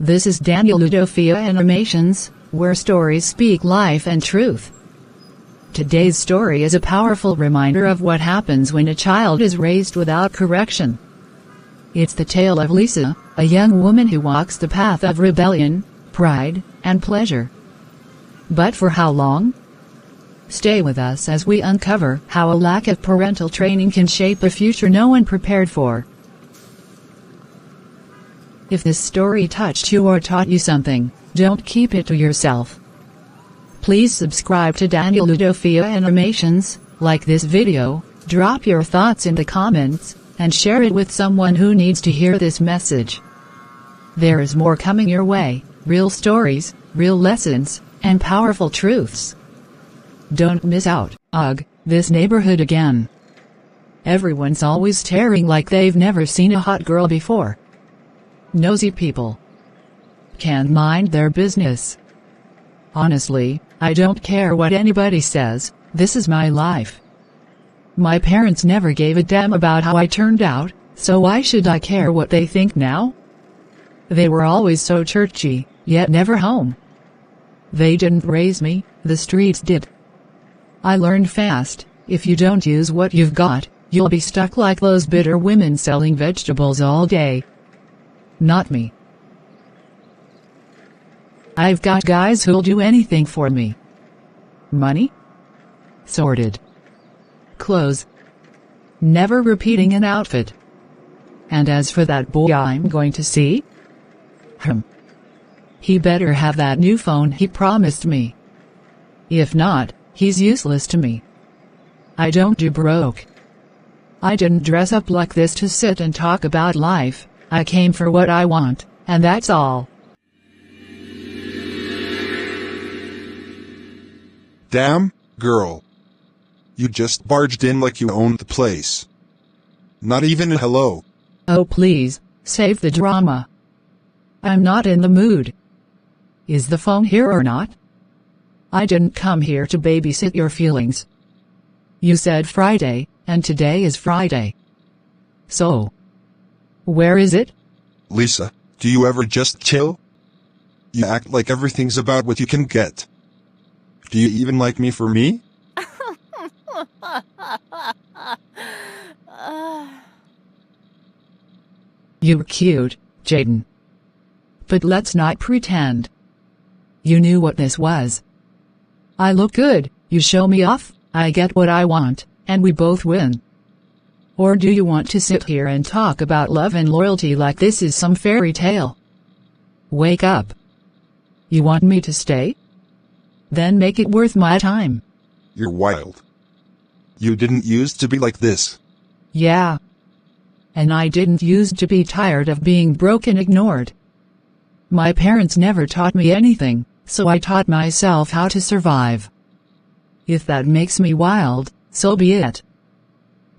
This is Daniel Ludofia Animations, where stories speak life and truth. Today's story is a powerful reminder of what happens when a child is raised without correction. It's the tale of Lisa, a young woman who walks the path of rebellion, pride, and pleasure. But for how long? Stay with us as we uncover how a lack of parental training can shape a future no one prepared for. If this story touched you or taught you something, don't keep it to yourself. Please subscribe to Daniel Ludofia Animations, like this video, drop your thoughts in the comments, and share it with someone who needs to hear this message. There is more coming your way, real stories, real lessons, and powerful truths. Don't miss out. Ugh, this neighborhood again. Everyone's always staring like they've never seen a hot girl before. Nosy people. Can't mind their business. Honestly, I don't care what anybody says, this is my life. My parents never gave a damn about how I turned out, so why should I care what they think now? They were always so churchy, yet never home. They didn't raise me, the streets did. I learned fast, if you don't use what you've got, you'll be stuck like those bitter women selling vegetables all day. Not me. I've got guys who'll do anything for me. Money? Sorted. Clothes. Never repeating an outfit. And as for that boy I'm going to see? He better have that new phone he promised me. If not, he's useless to me. I don't do broke. I didn't dress up like this to sit and talk about life, I came for what I want, and that's all. Damn, girl. You just barged in like you owned the place. Not even a hello. Oh please, save the drama. I'm not in the mood. Is the phone here or not? I didn't come here to babysit your feelings. You said Friday, and today is Friday. So, where is it? Lisa, do you ever just chill? You act like everything's about what you can get. Do you even like me for me? You're cute, Jaden. But let's not pretend. You knew what this was. I look good, you show me off, I get what I want, and we both win. Or do you want to sit here and talk about love and loyalty like this is some fairy tale? Wake up. You want me to stay? Then make it worth my time. You're wild. You didn't used to be like this. Yeah. And I didn't used to be tired of being broke and ignored. My parents never taught me anything, so I taught myself how to survive. If that makes me wild, so be it.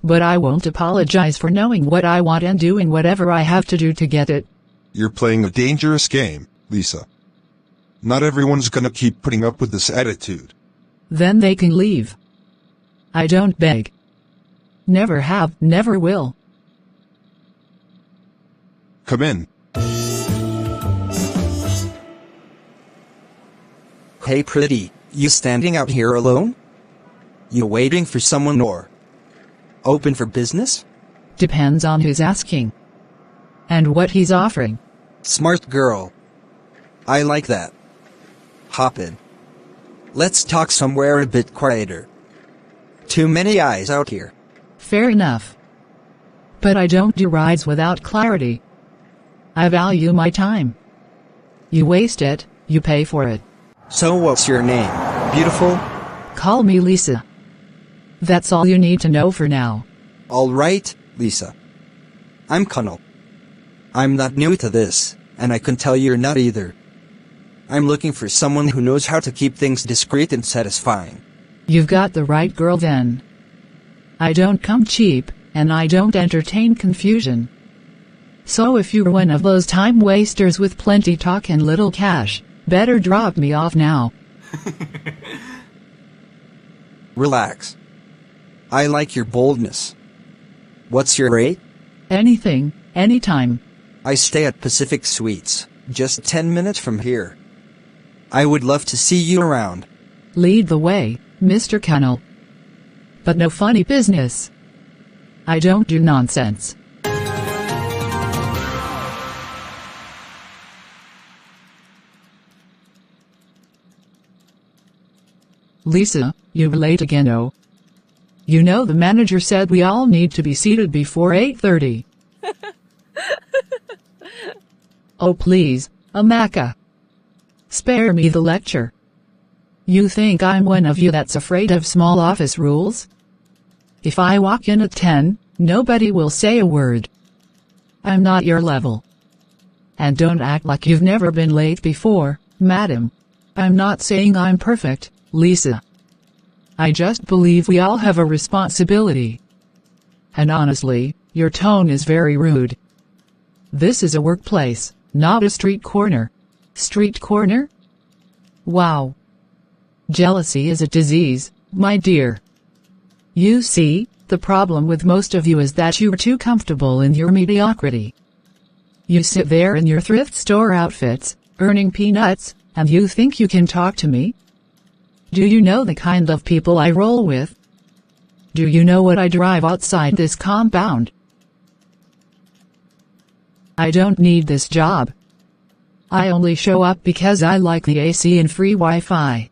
But I won't apologize for knowing what I want and doing whatever I have to do to get it. You're playing a dangerous game, Lisa. Not everyone's gonna keep putting up with this attitude. Then they can leave. I don't beg. Never have, never will. Come in. Hey pretty, you standing out here alone? You waiting for someone or open for business? Depends on who's asking. And what he's offering. Smart girl. I like that. Hop in. Let's talk somewhere a bit quieter. Too many eyes out here. Fair enough. But I don't do rides without clarity. I value my time. You waste it, you pay for it. So what's your name, beautiful? Call me Lisa. That's all you need to know for now. Alright, Lisa. I'm Connell. I'm not new to this, and I can tell you're not either. I'm looking for someone who knows how to keep things discreet and satisfying. You've got the right girl then. I don't come cheap, and I don't entertain confusion. So if you're one of those time wasters with plenty talk and little cash, better drop me off now. Relax. I like your boldness. What's your rate? Anything, anytime. I stay at Pacific Suites, just 10 minutes from here. I would love to see you around. Lead the way, Mr. Kennel. But no funny business. I don't do nonsense. Lisa, you're late again. Oh. You know the manager said we all need to be seated before 8:30. Oh please, Amaka. Spare me the lecture. You think I'm one of you that's afraid of small office rules? If I walk in at 10, nobody will say a word. I'm not your level. And don't act like you've never been late before, madam. I'm not saying I'm perfect, Lisa. I just believe we all have a responsibility. And honestly, your tone is very rude. This is a workplace, not a street corner. Street corner? Wow. Jealousy is a disease, my dear. You see, the problem with most of you is that you're too comfortable in your mediocrity. You sit there in your thrift store outfits, earning peanuts, and you think you can talk to me? Do you know the kind of people I roll with? Do you know what I drive outside this compound? I don't need this job. I only show up because I like the AC and free Wi-Fi.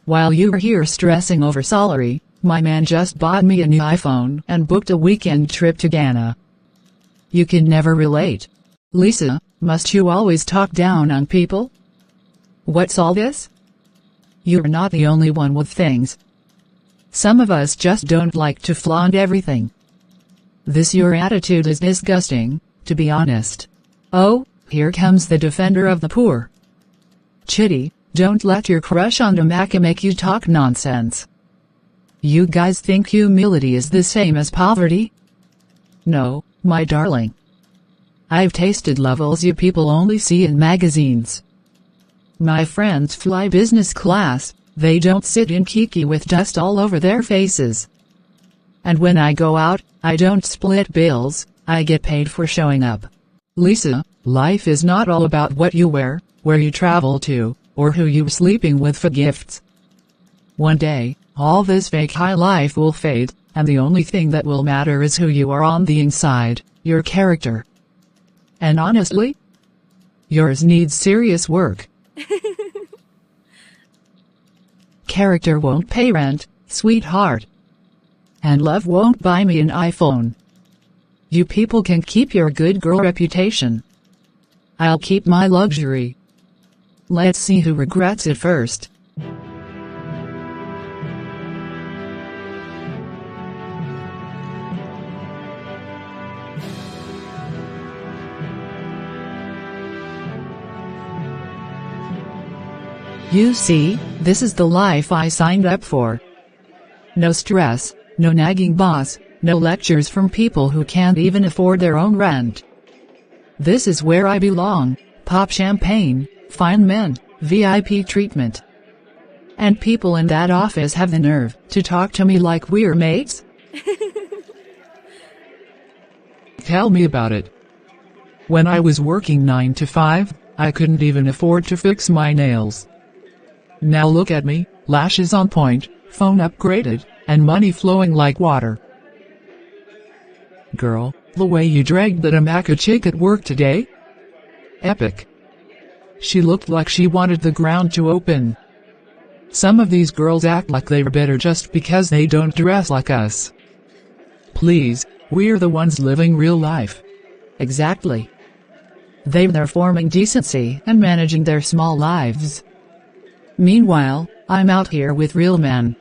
While you're here stressing over salary, my man just bought me a new iPhone and booked a weekend trip to Ghana. You can never relate. Lisa, must you always talk down on people? What's all this? You're not the only one with things. Some of us just don't like to flaunt everything. This your attitude is disgusting, to be honest. Oh, here comes the defender of the poor. Chitty, don't let your crush on Amaka make you talk nonsense. You guys think humility is the same as poverty? No, my darling. I've tasted levels you people only see in magazines. My friends fly business class, they don't sit in kiki with dust all over their faces. And when I go out, I don't split bills, I get paid for showing up. Lisa, life is not all about what you wear, where you travel to, or who you're sleeping with for gifts. One day, all this fake high life will fade, and the only thing that will matter is who you are on the inside, your character. And honestly, yours needs serious work. Character won't pay rent, sweetheart. And love won't buy me an iPhone. You people can keep your good girl reputation. I'll keep my luxury. Let's see who regrets it first. You see, this is the life I signed up for. No stress, no nagging boss, no lectures from people who can't even afford their own rent. This is where I belong, pop champagne, fine men, VIP treatment. And people in that office have the nerve to talk to me like we're mates? Tell me about it. When I was working 9 to 5, I couldn't even afford to fix my nails. Now look at me, lashes on point, phone upgraded, and money flowing like water. Girl, the way you dragged that Amaka chick at work today? Epic. She looked like she wanted the ground to open. Some of these girls act like they're better just because they don't dress like us. Please, we're the ones living real life. Exactly. They're forming decency and managing their small lives. Meanwhile, I'm out here with real men.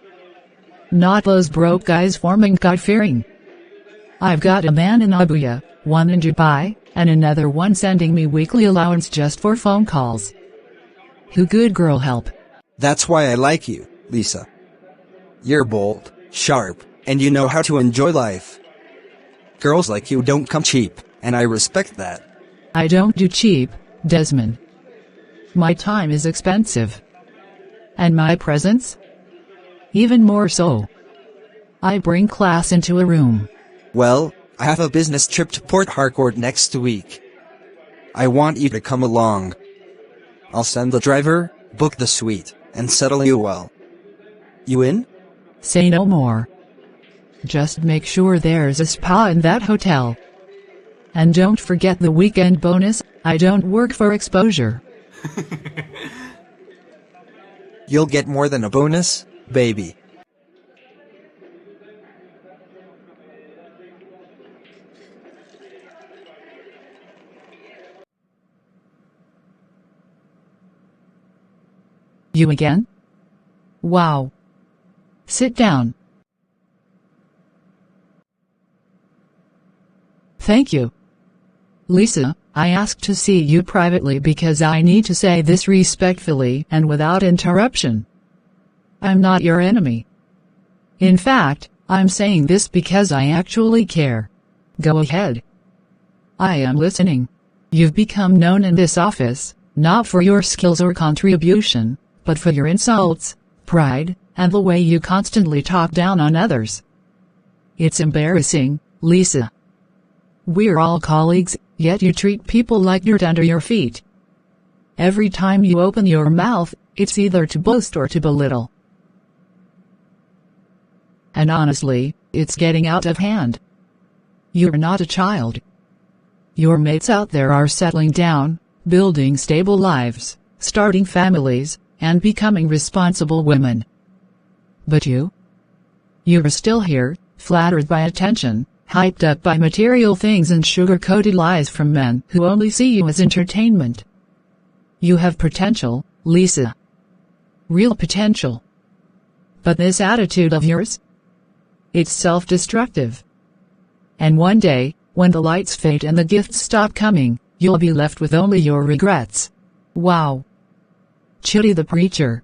Not those broke guys forming God-fearing. I've got a man in Abuja, one in Dubai, and another one sending me weekly allowance just for phone calls. Who good girl help? That's why I like you, Lisa. You're bold, sharp, and you know how to enjoy life. Girls like you don't come cheap, and I respect that. I don't do cheap, Desmond. My time is expensive. And my presence? Even more so. I bring class into a room. Well, I have a business trip to Port Harcourt next week. I want you to come along. I'll send the driver, book the suite, and settle you well. You in? Say no more. Just make sure there's a spa in that hotel. And don't forget the weekend bonus. I don't work for exposure. You'll get more than a bonus, baby. You again? Wow. Sit down. Thank you. Lisa, I asked to see you privately because I need to say this respectfully and without interruption. I'm not your enemy. In fact, I'm saying this because I actually care. Go ahead. I am listening. You've become known in this office, not for your skills or contribution, but for your insults, pride, and the way you constantly talk down on others. It's embarrassing, Lisa. We're all colleagues, yet you treat people like dirt under your feet. Every time you open your mouth, it's either to boast or to belittle. And honestly, it's getting out of hand. You're not a child. Your mates out there are settling down, building stable lives, starting families, and becoming responsible women. But you're still here, flattered by attention, hyped up by material things and sugar-coated lies from men who only see you as entertainment. You have potential, Lisa. Real potential. But this attitude of yours? It's self-destructive. And one day, when the lights fade and the gifts stop coming, you'll be left with only your regrets. Wow. Chitty the preacher.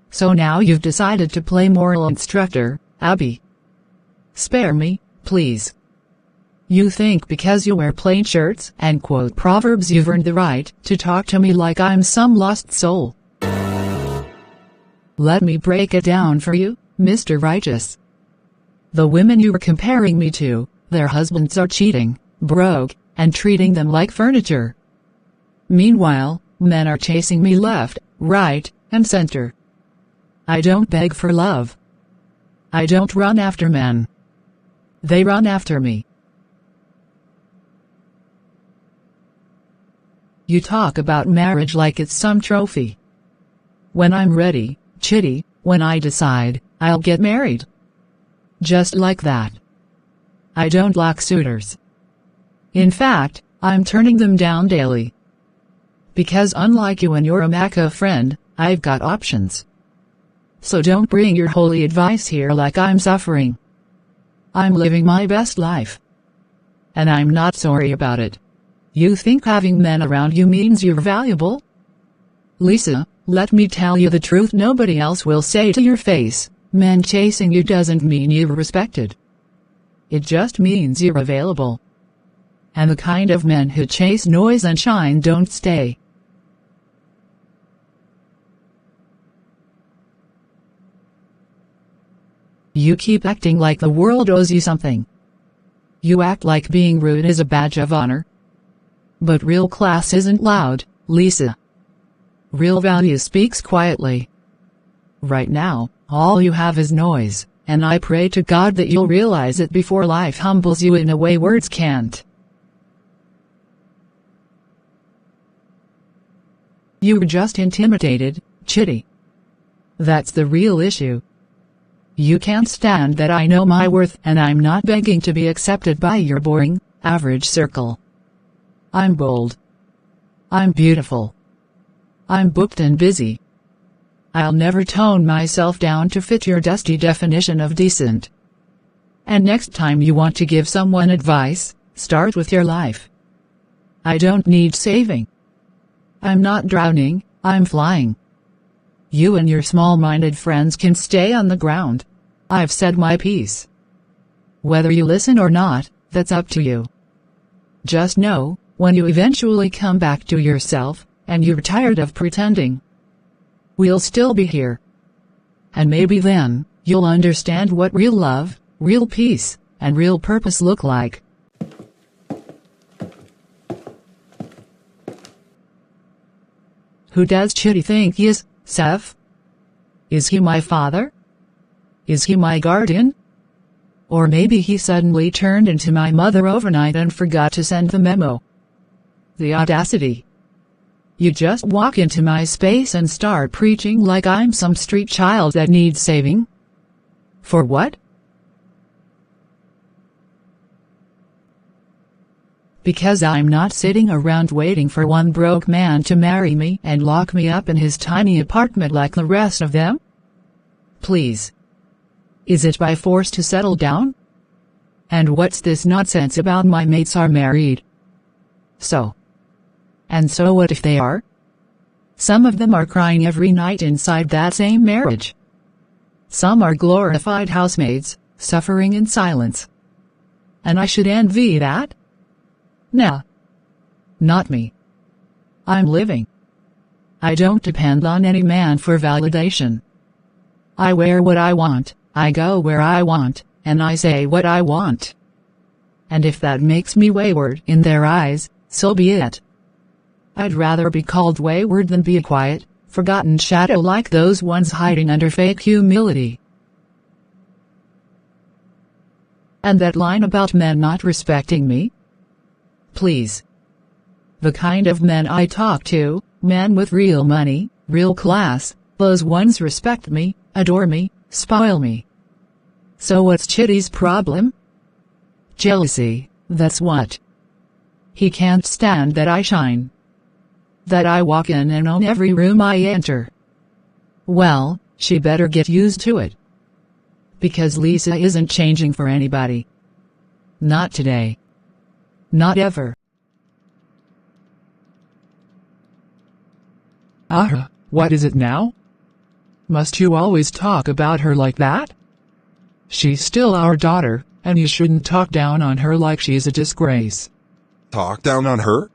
So now you've decided to play moral instructor, Abby. Spare me, please. You think because you wear plain shirts and quote proverbs you've earned the right to talk to me like I'm some lost soul. Let me break it down for you, Mr. Righteous. The women you were comparing me to, their husbands are cheating, broke, and treating them like furniture. Meanwhile, men are chasing me left, right, and center. I don't beg for love. I don't run after men. They run after me. You talk about marriage like it's some trophy. When I'm ready, Chitty, when I decide, I'll get married. Just like that. I don't lack suitors. In fact, I'm turning them down daily. Because unlike you and your Amaka friend, I've got options. So don't bring your holy advice here like I'm suffering. I'm living my best life. And I'm not sorry about it. You think having men around you means you're valuable? Lisa, let me tell you the truth nobody else will say to your face. Men chasing you doesn't mean you're respected. It just means you're available. And the kind of men who chase noise and shine don't stay. You keep acting like the world owes you something. You act like being rude is a badge of honor. But real class isn't loud, Lisa. Real value speaks quietly. Right now, all you have is noise, and I pray to God that you'll realize it before life humbles you in a way words can't. You were just intimidated, Chitty. That's the real issue. You can't stand that I know my worth and I'm not begging to be accepted by your boring, average circle. I'm bold. I'm beautiful. I'm booked and busy. I'll never tone myself down to fit your dusty definition of decent. And next time you want to give someone advice, start with your life. I don't need saving. I'm not drowning, I'm flying. You and your small-minded friends can stay on the ground. I've said my piece. Whether you listen or not, that's up to you. Just know, when you eventually come back to yourself, and you're tired of pretending, we'll still be here. And maybe then, you'll understand what real love, real peace, and real purpose look like. Who does Chitty think he is, Seth? Is he my father? Is he my guardian? Or maybe he suddenly turned into my mother overnight and forgot to send the memo. The audacity. You just walk into my space and start preaching like I'm some street child that needs saving. For what? Because I'm not sitting around waiting for one broke man to marry me and lock me up in his tiny apartment like the rest of them? Please. Is it by force to settle down? And what's this nonsense about my mates are married? So. And so what if they are? Some of them are crying every night inside that same marriage. Some are glorified housemaids, suffering in silence. And I should envy that? Nah. Not me. I'm living. I don't depend on any man for validation. I wear what I want, I go where I want, and I say what I want. And if that makes me wayward in their eyes, so be it. I'd rather be called wayward than be a quiet, forgotten shadow like those ones hiding under fake humility. And that line about men not respecting me? Please. The kind of men I talk to, men with real money, real class, those ones respect me, adore me, spoil me. So what's Chitty's problem? Jealousy, that's what. He can't stand that I shine. That I walk in and own every room I enter. Well, she better get used to it. Because Lisa isn't changing for anybody. Not today. Not ever. What is it now? Must you always talk about her like that? She's still our daughter, and you shouldn't talk down on her like she's a disgrace. Talk down on her?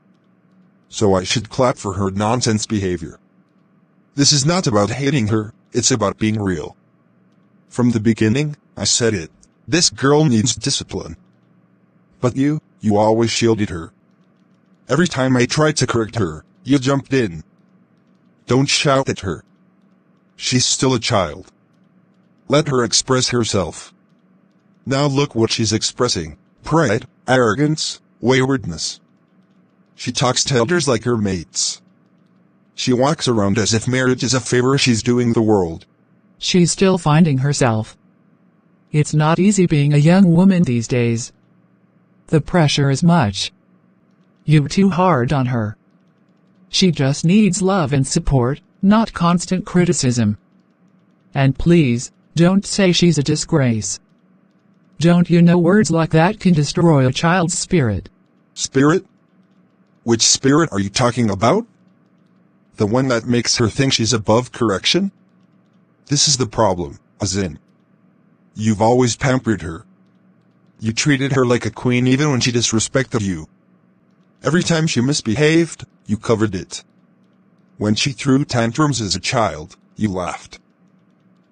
So I should clap for her nonsense behavior. This is not about hating her, it's about being real. From the beginning, I said it. This girl needs discipline. But you always shielded her. Every time I tried to correct her, you jumped in. Don't shout at her. She's still a child. Let her express herself. Now look what she's expressing. Pride, arrogance, waywardness. She talks to elders like her mates. She walks around as if marriage is a favor she's doing the world. She's still finding herself. It's not easy being a young woman these days. The pressure is much. You're too hard on her. She just needs love and support, not constant criticism. And please, don't say she's a disgrace. Don't you know words like that can destroy a child's spirit? Spirit? Which spirit are you talking about? The one that makes her think she's above correction? This is the problem, as in. You've always pampered her. You treated her like a queen even when she disrespected you. Every time she misbehaved, you covered it. When she threw tantrums as a child, you laughed.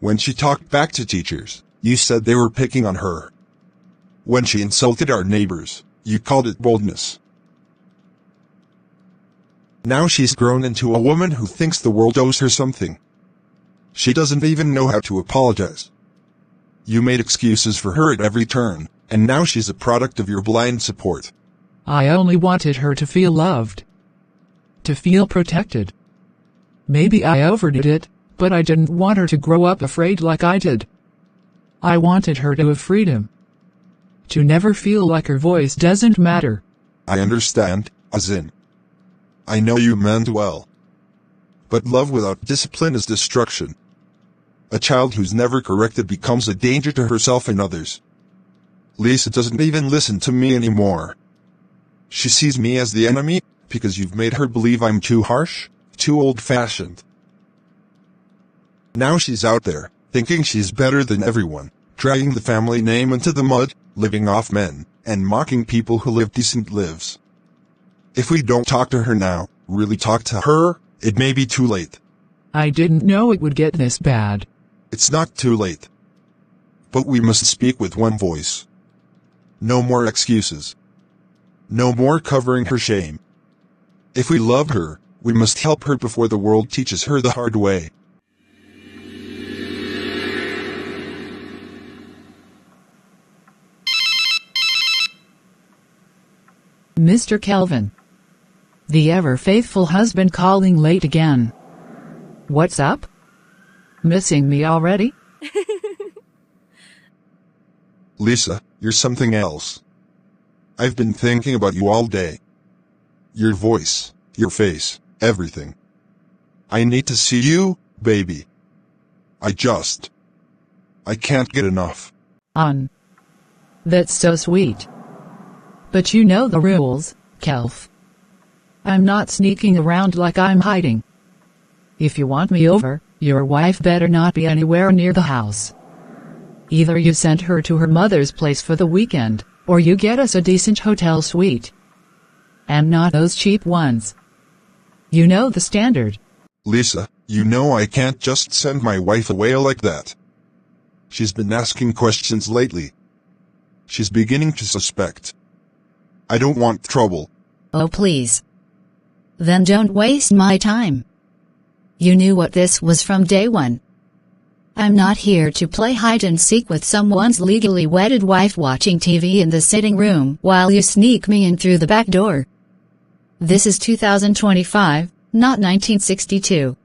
When she talked back to teachers, you said they were picking on her. When she insulted our neighbors, you called it boldness. Now she's grown into a woman who thinks the world owes her something. She doesn't even know how to apologize. You made excuses for her at every turn, and now she's a product of your blind support. I only wanted her to feel loved. To feel protected. Maybe I overdid it, but I didn't want her to grow up afraid like I did. I wanted her to have freedom. To never feel like her voice doesn't matter. I understand, as in. I know you meant well. But love without discipline is destruction. A child who's never corrected becomes a danger to herself and others. Lisa doesn't even listen to me anymore. She sees me as the enemy, because you've made her believe I'm too harsh, too old-fashioned. Now she's out there, thinking she's better than everyone, dragging the family name into the mud, living off men, and mocking people who live decent lives. If we don't talk to her now, really talk to her, it may be too late. I didn't know it would get this bad. It's not too late. But we must speak with one voice. No more excuses. No more covering her shame. If we love her, We must help her before the world teaches her the hard way. Mr. Kelvin. The ever-faithful husband calling late again. What's up? Missing me already? Lisa, you're something else. I've been thinking about you all day. Your voice, your face, everything. I need to see you, baby. I can't get enough. That's so sweet. But you know the rules, Kelf. I'm not sneaking around like I'm hiding. If you want me over, your wife better not be anywhere near the house. Either you send her to her mother's place for the weekend, or you get us a decent hotel suite. And not those cheap ones. You know the standard. Lisa, you know I can't just send my wife away like that. She's been asking questions lately. She's beginning to suspect. I don't want trouble. Oh please. Then don't waste my time. You knew what this was from day one. I'm not here to play hide and seek with someone's legally wedded wife watching TV in the sitting room while you sneak me in through the back door. This is 2025, not 1962.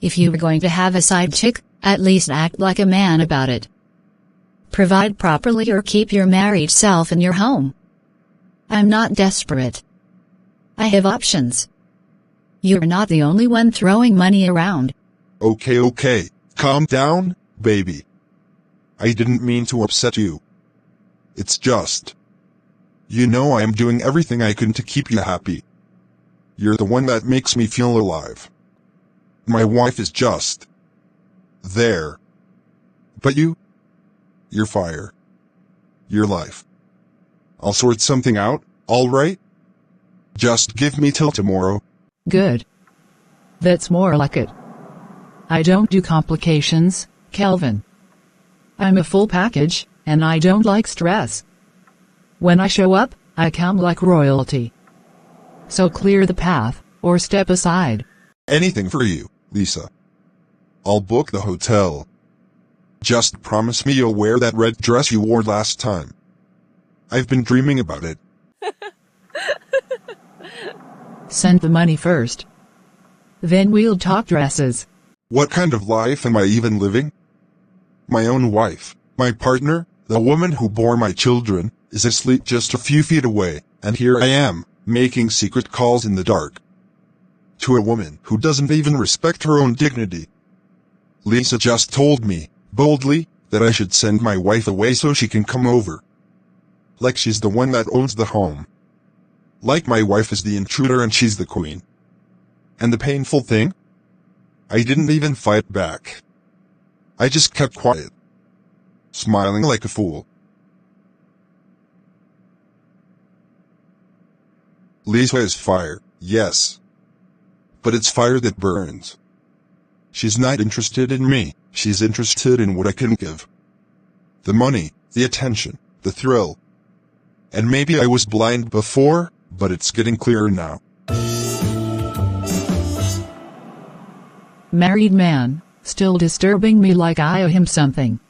If you were going to have a side chick, at least act like a man about it. Provide properly or keep your married self in your home. I'm not desperate. I have options. You're not the only one throwing money around. Okay. Calm down, baby. I didn't mean to upset you. It's just... You know I am doing everything I can to keep you happy. You're the one that makes me feel alive. My wife is just... there. But you? You're fire. Your life. I'll sort something out, alright? Just give me till tomorrow. Good. That's more like it. I don't do complications, Kelvin. I'm a full package, and I don't like stress. When I show up, I come like royalty. So clear the path, or step aside. Anything for you, Lisa. I'll book the hotel. Just promise me you'll wear that red dress you wore last time. I've been dreaming about it. Send the money first. Then we'll talk dresses. What kind of life am I even living? My own wife, my partner, the woman who bore my children, is asleep just a few feet away, and here I am, making secret calls in the dark. To a woman who doesn't even respect her own dignity. Lisa just told me, boldly, that I should send my wife away so she can come over. Like she's the one that owns the home. Like my wife is the intruder and she's the queen. And the painful thing? I didn't even fight back. I just kept quiet. Smiling like a fool. Lisa is fire, yes. But it's fire that burns. She's not interested in me, she's interested in what I can give. The money, the attention, the thrill. And maybe I was blind before, but it's getting clearer now. Married man, still disturbing me like I owe him something.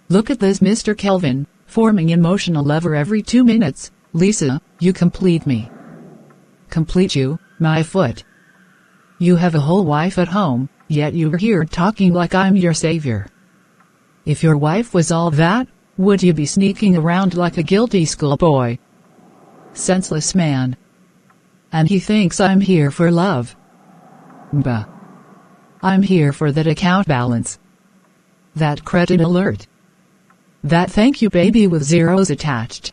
Look at this Mr. Kelvin, forming emotional lever every 2 minutes. Lisa, you complete me. Complete you, my foot. You have a whole wife at home, yet you're here talking like I'm your savior. If your wife was all that, would you be sneaking around like a guilty schoolboy? Senseless man. And he thinks I'm here for love. Bah. I'm here for that account balance. That credit alert. That thank you baby with zeros attached.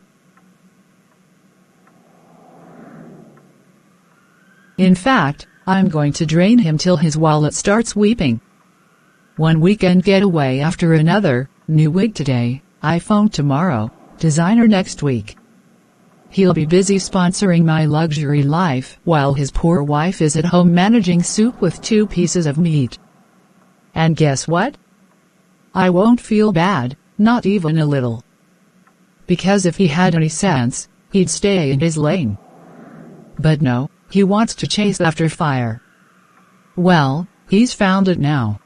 In fact, I'm going to drain him till his wallet starts weeping. One weekend getaway after another, new wig today, iPhone tomorrow, designer next week. He'll be busy sponsoring my luxury life while his poor wife is at home managing soup with 2 pieces of meat. And guess what? I won't feel bad, not even a little. Because if he had any sense, he'd stay in his lane. But no, He wants to chase after fire. Well, he's found it now.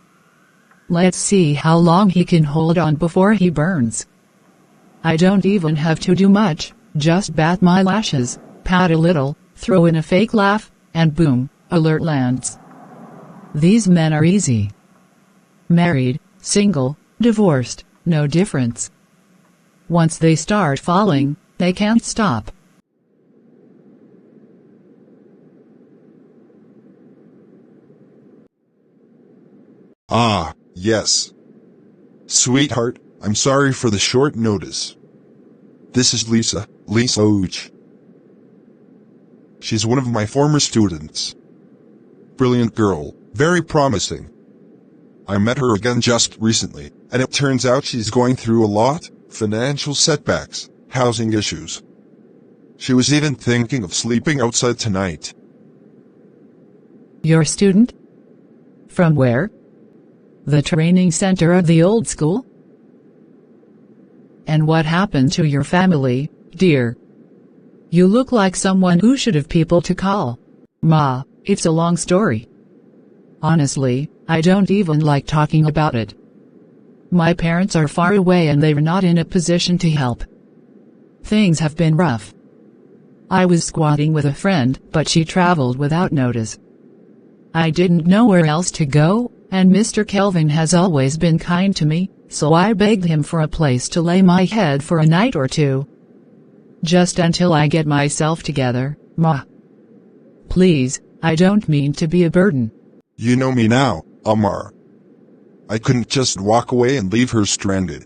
Let's see how long he can hold on before he burns. I don't even have to do much, just bat my lashes, pout a little, throw in a fake laugh, and boom, alert lands. These men are easy. Married, single, divorced, no difference. Once they start falling, they can't stop. Ah, yes. Sweetheart, I'm sorry for the short notice. This is Lisa Ouch. She's one of my former students. Brilliant girl, very promising. I met her again just recently, and it turns out she's going through a lot, financial setbacks, housing issues. She was even thinking of sleeping outside tonight. Your student? From where? The training center of the old school? And what happened to your family, dear? You look like someone who should have people to call. Ma, it's a long story. Honestly, I don't even like talking about it. My parents are far away and they're not in a position to help. Things have been rough. I was squatting with a friend, but she traveled without notice. I didn't know where else to go, and Mr. Kelvin has always been kind to me, so I begged him for a place to lay my head for a night or two. Just until I get myself together, Ma. Please, I don't mean to be a burden. You know me now, Amar. I couldn't just walk away and leave her stranded.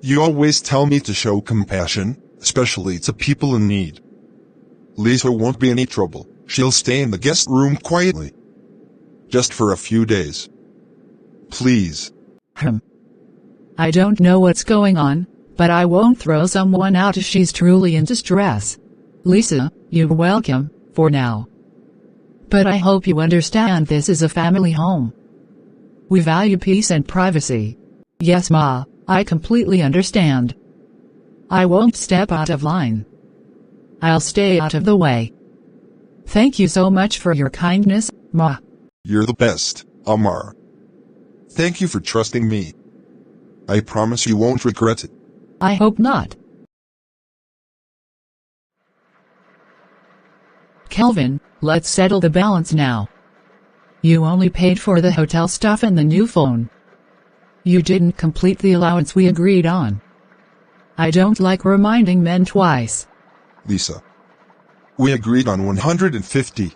You always tell me to show compassion, especially to people in need. Lisa won't be any trouble. She'll stay in the guest room quietly. Just for a few days. Please. I don't know what's going on, but I won't throw someone out if she's truly in distress. Lisa, you're welcome, for now. But I hope you understand this is a family home. We value peace and privacy. Yes, Ma, I completely understand. I won't step out of line. I'll stay out of the way. Thank you so much for your kindness, Ma. You're the best, Amar. Thank you for trusting me. I promise you won't regret it. I hope not. Kelvin, let's settle the balance now. You only paid for the hotel stuff and the new phone. You didn't complete the allowance we agreed on. I don't like reminding men twice. Lisa. We agreed on 150.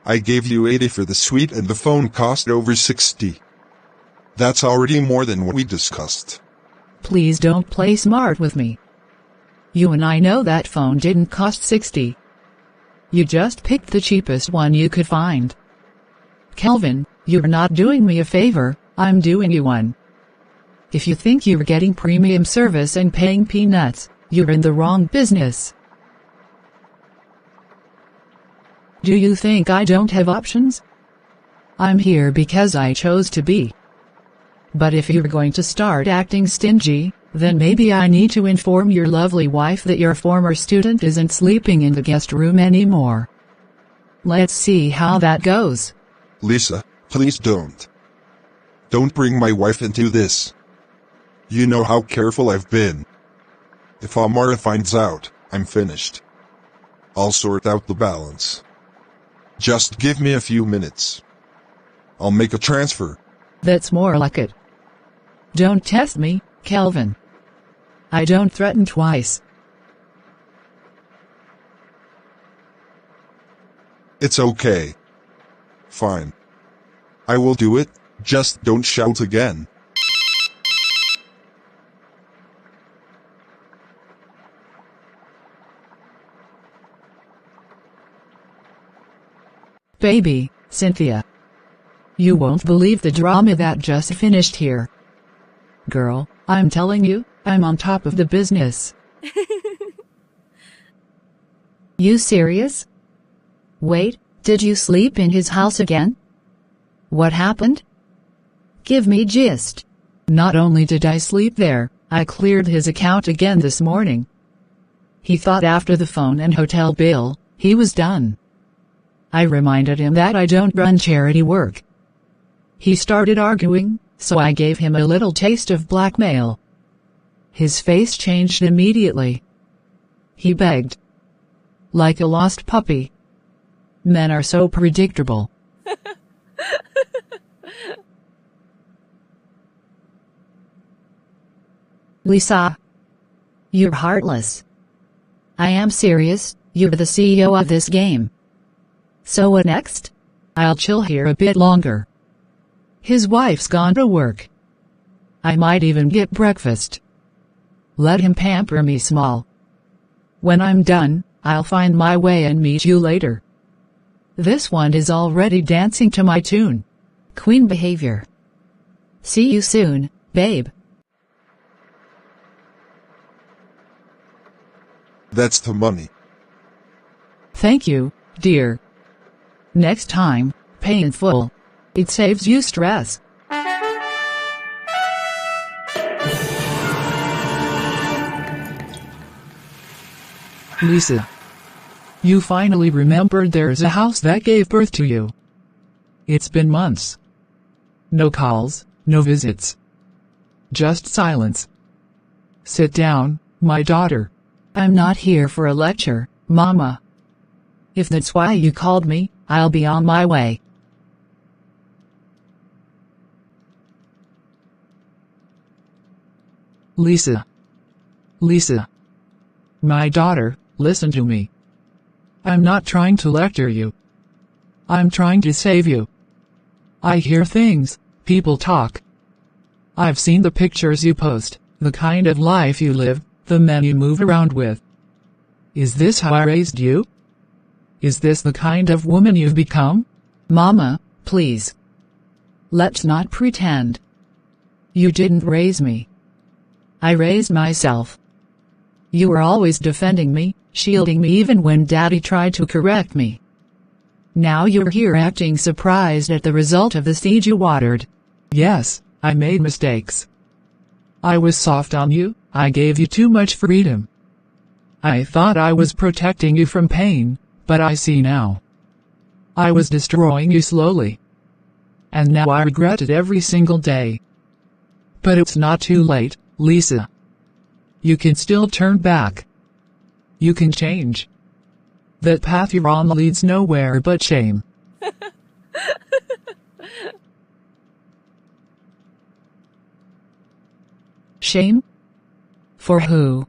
I gave you 80 for the suite and the phone cost over 60. That's already more than what we discussed. Please don't play smart with me. You and I know that phone didn't cost 60. You just picked the cheapest one you could find. Kelvin, you're not doing me a favor, I'm doing you one. If you think you're getting premium service and paying peanuts, you're in the wrong business. Do you think I don't have options? I'm here because I chose to be. But if you're going to start acting stingy, then maybe I need to inform your lovely wife that your former student isn't sleeping in the guest room anymore. Let's see how that goes. Lisa, please don't. Don't bring my wife into this. You know how careful I've been. If Amara finds out, I'm finished. I'll sort out the balance. Just give me a few minutes. I'll make a transfer. That's more like it. Don't test me, Kelvin. I don't threaten twice. It's okay. Fine. I will do it, just don't shout again. Baby, Cynthia. You won't believe the drama that just finished here. Girl, I'm telling you, I'm on top of the business. You serious? Wait, did you sleep in his house again? What happened? Give me gist. Not only did I sleep there, I cleared his account again this morning. He thought after the phone and hotel bill, he was done. I reminded him that I don't run charity work. He started arguing, so I gave him a little taste of blackmail. His face changed immediately. He begged. Like a lost puppy. Men are so predictable. Lisa. You're heartless. I am serious, you're the CEO of this game. So what next? I'll chill here a bit longer. His wife's gone to work. I might even get breakfast. Let him pamper me small. When I'm done, I'll find my way and meet you later. This one is already dancing to my tune. Queen behavior. See you soon, babe. That's the money. Thank you, dear. Next time, pay in full. It saves you stress. Lisa. You finally remembered there's a house that gave birth to you. It's been months. No calls, no visits. Just silence. Sit down, my daughter. I'm not here for a lecture, Mama. If that's why you called me, I'll be on my way. Lisa. Lisa. My daughter, listen to me. I'm not trying to lecture you. I'm trying to save you. I hear things, people talk. I've seen the pictures you post, the kind of life you live, the men you move around with. Is this how I raised you? Is this the kind of woman you've become? Mama, please. Let's not pretend. You didn't raise me. I raised myself. You were always defending me, shielding me even when Daddy tried to correct me. Now you're here acting surprised at the result of the seed you watered. Yes, I made mistakes. I was soft on you, I gave you too much freedom. I thought I was protecting you from pain, but I see now. I was destroying you slowly. And now I regret it every single day. But it's not too late, Lisa. You can still turn back. You can change. That path you're on leads nowhere but shame. Shame? For who?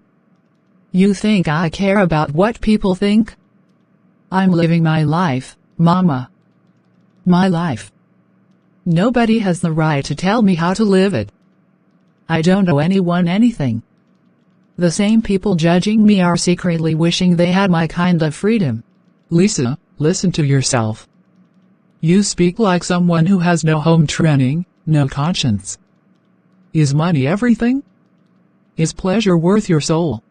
You think I care about what people think? I'm living my life, Mama. My life. Nobody has the right to tell me how to live it. I don't owe anyone anything. The same people judging me are secretly wishing they had my kind of freedom. Lisa, listen to yourself. You speak like someone who has no home training, no conscience. Is money everything? Is pleasure worth your soul?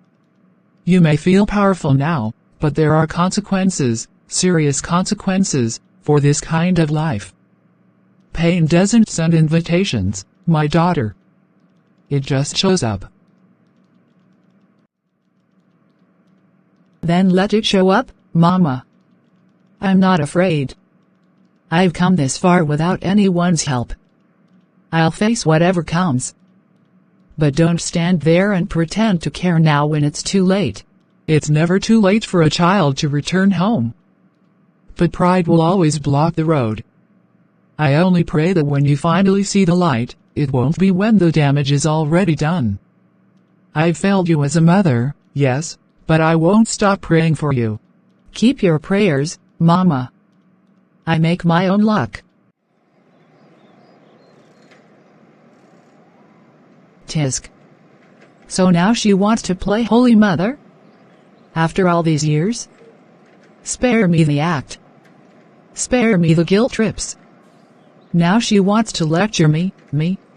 You may feel powerful now, but there are consequences, serious consequences, for this kind of life. Pain doesn't send invitations, my daughter. It just shows up. Then let it show up, Mama. I'm not afraid. I've come this far without anyone's help. I'll face whatever comes. But don't stand there and pretend to care now when it's too late. It's never too late for a child to return home. But pride will always block the road. I only pray that when you finally see the light, it won't be when the damage is already done. I've failed you as a mother, yes, but I won't stop praying for you. Keep your prayers, Mama. I make my own luck. Tisk. So now she wants to play Holy Mother? After all these years? Spare me the act. Spare me the guilt trips. Now she wants to lecture me,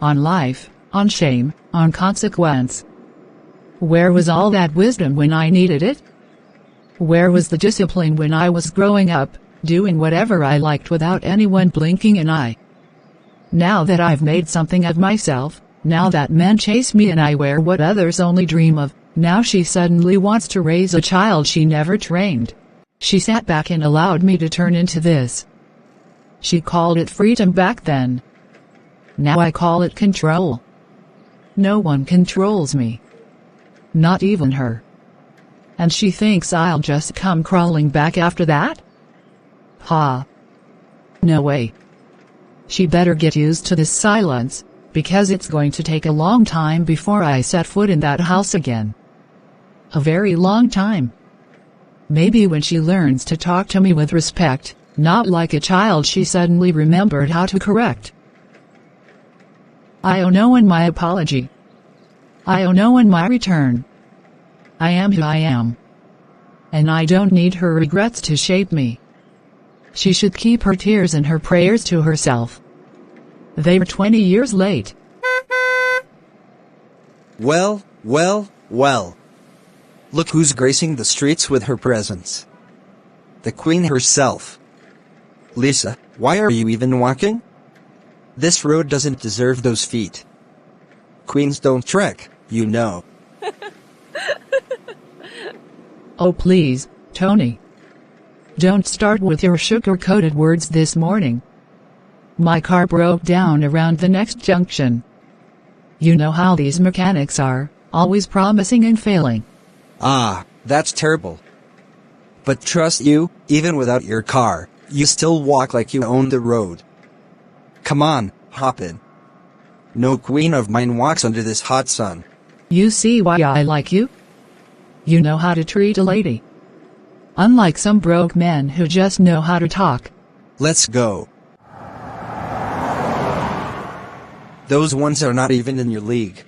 on life, on shame, on consequence. Where was all that wisdom when I needed it? Where was the discipline when I was growing up, doing whatever I liked without anyone blinking an eye? Now that I've made something of myself, now that men chase me and I wear what others only dream of, now she suddenly wants to raise a child she never trained. She sat back and allowed me to turn into this. She called it freedom back then. Now I call it control. No one controls me. Not even her. And she thinks I'll just come crawling back after that? Ha. No way. She better get used to this silence, because it's going to take a long time before I set foot in that house again. A very long time. Maybe when she learns to talk to me with respect, not like a child she suddenly remembered how to correct. I owe no one my apology. I owe no one my return. I am who I am. And I don't need her regrets to shape me. She should keep her tears and her prayers to herself. They were 20 years late. Well. Look who's gracing the streets with her presence. The Queen herself. Lisa, why are you even walking? This road doesn't deserve those feet. Queens don't trek, you know. Oh please, Tony. Don't start with your sugar-coated words this morning. My car broke down around the next junction. You know how these mechanics are, always promising and failing. Ah, that's terrible. But trust you, even without your car, you still walk like you own the road. Come on, hop in. No queen of mine walks under this hot sun. You see why I like you? You know how to treat a lady. Unlike some broke men who just know how to talk. Let's go. Those ones are not even in your league.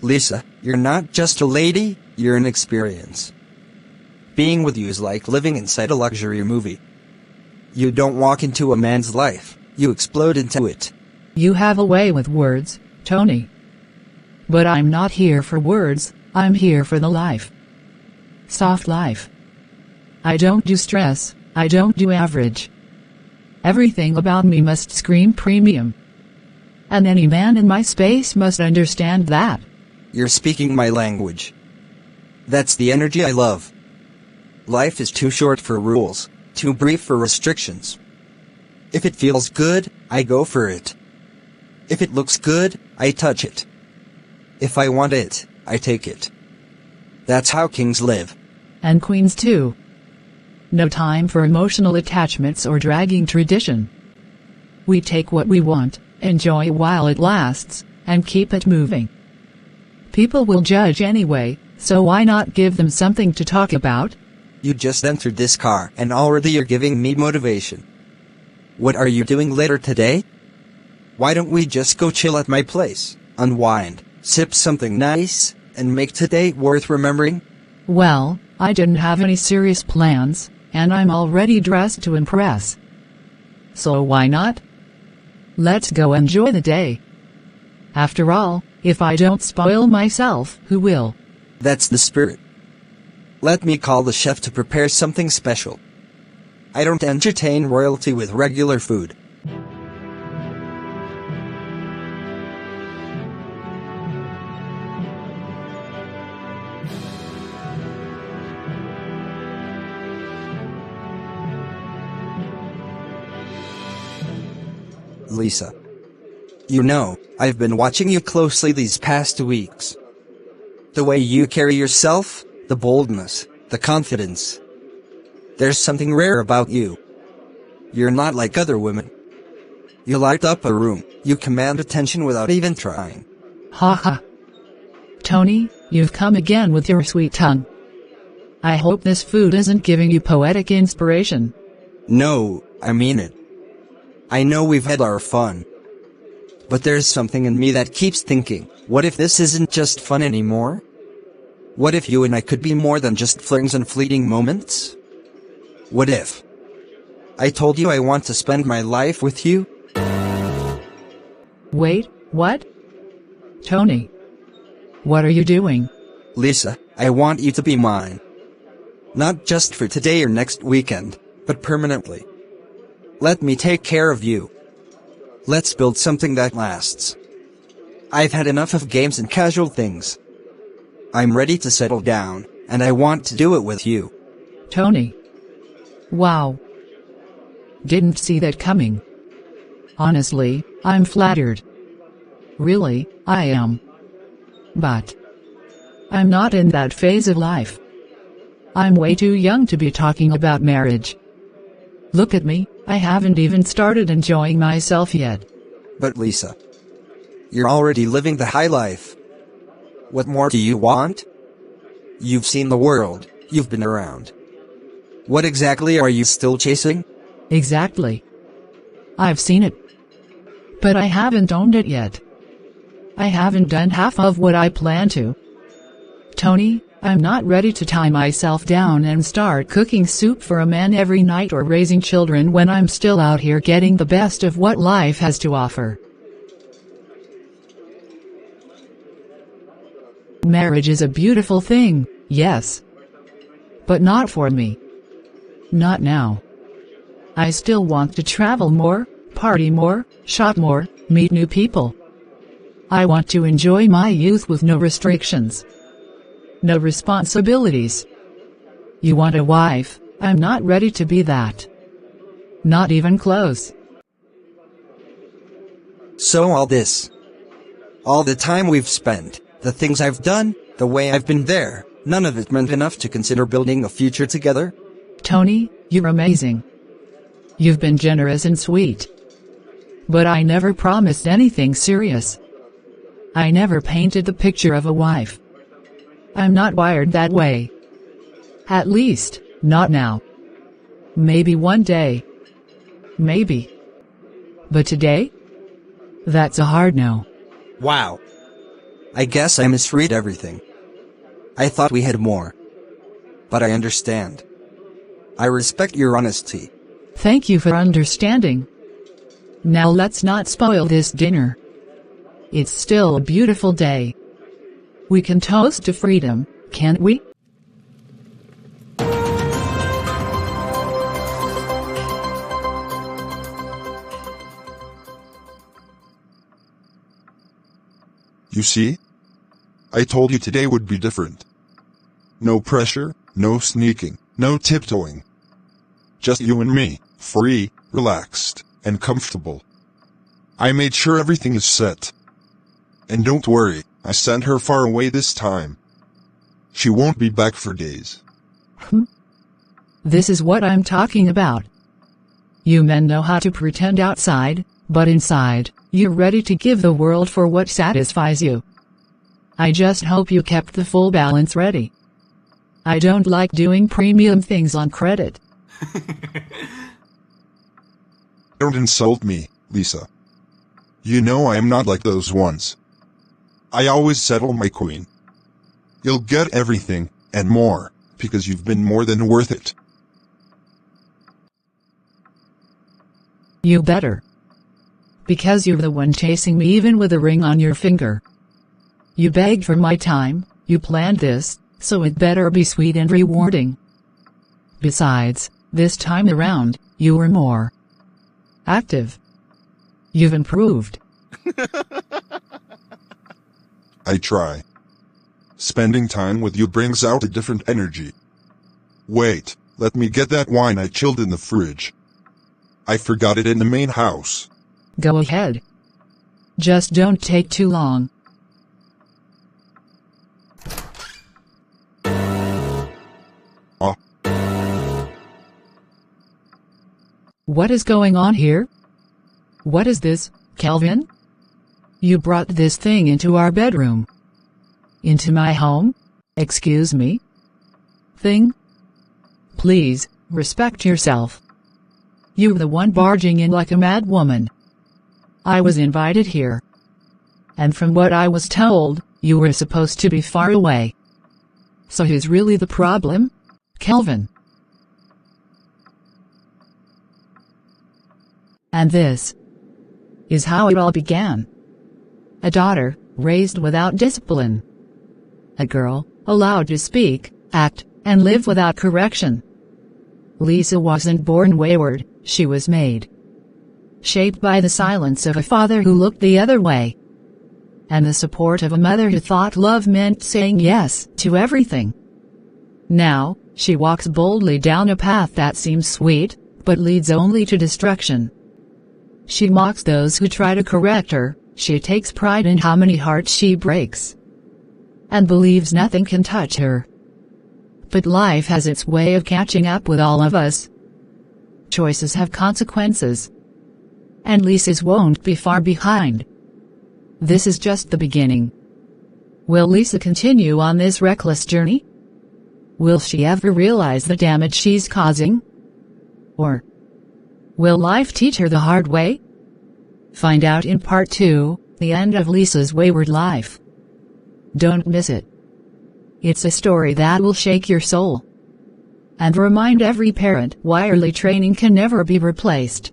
Lisa, you're not just a lady, you're an experience. Being with you is like living inside a luxury movie. You don't walk into a man's life, you explode into it. You have a way with words, Tony. But I'm not here for words, I'm here for the life. Soft life. I don't do stress, I don't do average. Everything about me must scream premium. And any man in my space must understand that. You're speaking my language. That's the energy I love. Life is too short for rules, too brief for restrictions. If it feels good, I go for it. If it looks good, I touch it. If I want it, I take it. That's how kings live. And queens too. No time for emotional attachments or dragging tradition. We take what we want, enjoy while it lasts, and keep it moving. People will judge anyway, so why not give them something to talk about? You just entered this car and already you're giving me motivation. What are you doing later today? Why don't we just go chill at my place, unwind, sip something nice, and make today worth remembering? Well, I didn't have any serious plans, and I'm already dressed to impress. So why not? Let's go enjoy the day. After all, if I don't spoil myself, who will? That's the spirit. Let me call the chef to prepare something special. I don't entertain royalty with regular food. Lisa. You know, I've been watching you closely these past 2 weeks. The way you carry yourself, the boldness, the confidence. There's something rare about you. You're not like other women. You light up a room, you command attention without even trying. Ha ha. Tony, you've come again with your sweet tongue. I hope this food isn't giving you poetic inspiration. No, I mean it. I know we've had our fun. But there's something in me that keeps thinking, what if this isn't just fun anymore? What if you and I could be more than just flings and fleeting moments? What if I told you I want to spend my life with you? Wait, what? Tony. What are you doing? Lisa, I want you to be mine. Not just for today or next weekend, but permanently. Let me take care of you. Let's build something that lasts. I've had enough of games and casual things. I'm ready to settle down, and I want to do it with you. Tony. Wow. Didn't see that coming. Honestly, I'm flattered. Really, I am. But I'm not in that phase of life. I'm way too young to be talking about marriage. Look at me, I haven't even started enjoying myself yet. But Lisa, you're already living the high life. What more do you want? You've seen the world, you've been around. What exactly are you still chasing? Exactly. I've seen it. But I haven't owned it yet. I haven't done half of what I plan to. Tony, I'm not ready to tie myself down and start cooking soup for a man every night or raising children when I'm still out here getting the best of what life has to offer. Marriage is a beautiful thing, yes. But not for me. Not now. I still want to travel more, party more, shop more, meet new people. I want to enjoy my youth with no restrictions. No responsibilities. You want a wife? I'm not ready to be that. Not even close. So all this. All the time we've spent, the things I've done, the way I've been there, none of it meant enough to consider building a future together? Tony, you're amazing. You've been generous and sweet. But I never promised anything serious. I never painted the picture of a wife. I'm not wired that way. At least, not now. Maybe one day. Maybe. But today? That's a hard no. Wow. I guess I misread everything. I thought we had more. But I understand. I respect your honesty. Thank you for understanding. Now let's not spoil this dinner. It's still a beautiful day. We can toast to freedom, can't we? You see? I told you today would be different. No pressure, no sneaking, no tiptoeing. Just you and me, free, relaxed, and comfortable. I made sure everything is set. And don't worry, I sent her far away this time. She won't be back for days. This is what I'm talking about. You men know how to pretend outside, but inside, you're ready to give the world for what satisfies you. I just hope you kept the full balance ready. I don't like doing premium things on credit. Don't insult me, Lisa. You know I am not like those ones. I always settle my queen. You'll get everything, and more, because you've been more than worth it. You better. Because you're the one chasing me even with a ring on your finger. You begged for my time, you planned this, so it better be sweet and rewarding. Besides, this time around, you were more active. You've improved. I try. Spending time with you brings out a different energy. Wait, let me get that wine I chilled in the fridge. I forgot it in the main house. Go ahead. Just don't take too long. What is going on here? What is this, Kelvin? You brought this thing into our bedroom. Into my home? Excuse me? Thing? Please, respect yourself. You're the one barging in like a mad woman. I was invited here. And from what I was told, you were supposed to be far away. So who's really the problem? Kelvin. And this is how it all began. A daughter, raised without discipline. A girl, allowed to speak, act, and live without correction. Lisa wasn't born wayward, she was made. Shaped by the silence of a father who looked the other way. And the support of a mother who thought love meant saying yes to everything. Now, She walks boldly down a path that seems sweet, but leads only to destruction. She mocks those who try to correct her, she takes pride in how many hearts she breaks, and believes nothing can touch her. But life has its way of catching up with all of us. Choices have consequences, and Lisa's won't be far behind. This is just the beginning. Will Lisa continue on this reckless journey? Will she ever realize the damage she's causing? Or will life teach her the hard way? Find out in part 2, the end of Lisa's wayward life. Don't miss it. It's a story that will shake your soul and remind every parent why early training can never be replaced.